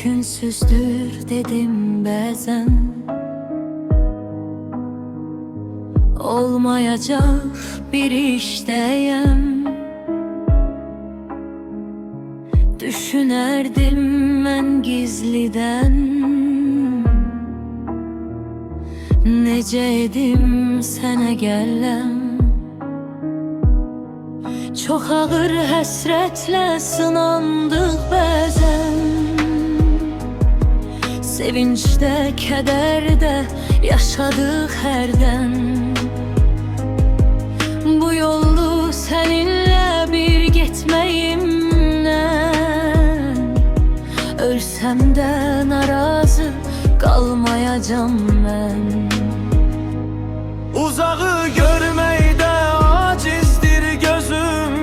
mümkünsüzdür dedim bazen. Olmayacak bir işteyim. Düşünerdim ben gizliden, nece edim sene gellem. Çok ağır həsrətlə sınandık bəzən. Sevincdə, kədərdə yaşadıq hərdən. Bu yolu səninlə bir getməyimdən ölsəm də narazı qalmayacam mən. Uzağı görməkdə acizdir gözüm.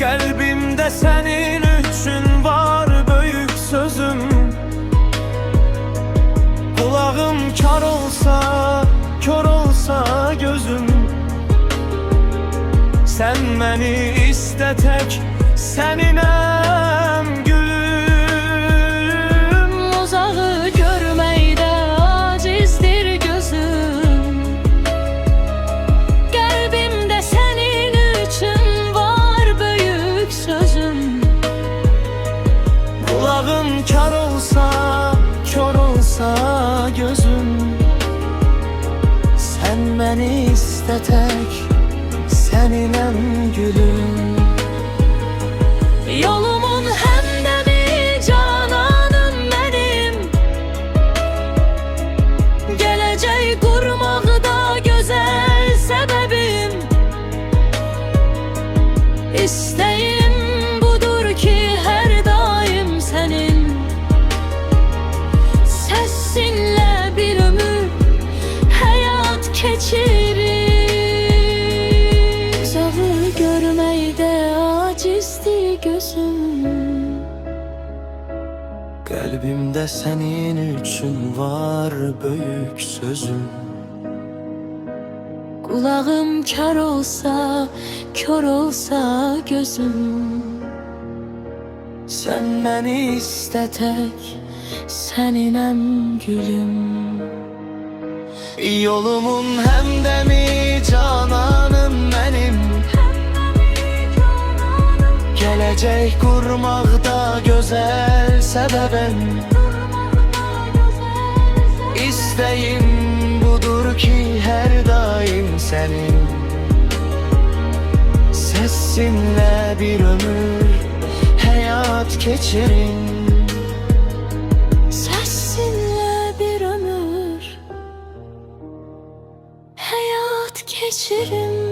Qəlbimdə sənin üçün var böyük sözüm. Qulağım kar olsa, kör olsa gözüm. Sən məni istə tək, səninəm gülüm. Uzağı görməkdə acizdir gözüm. Qəlbimdə sənin üçün var böyük sözüm. Qulağım kar olsa, kör olsa gözüm. Sən məni istə tək, səninəm gülüm. Yolumun həmdəmi cananım mənim. Gələcək qurmaqda gözəl səbəbim. İstəyim budur ki hər daim sənin. Səsinlə bir ömür həyat keçirim. Uzağı görməkdə acizdir gözüm. Qəlbimdə sənin üçün var böyük sözüm. Qulağım kar olsa, kör olsa gözüm. Sən məni İstə tək, səninəm gülüm. yolumun həmdəmi cananım mənim. Gələcək qurmaqda gözəl səbəbim. İstəyim budur ki hər daim sənin. Səsinlə bir ömür həyat keçirim. Səsinlə bir ömür həyat keçirim.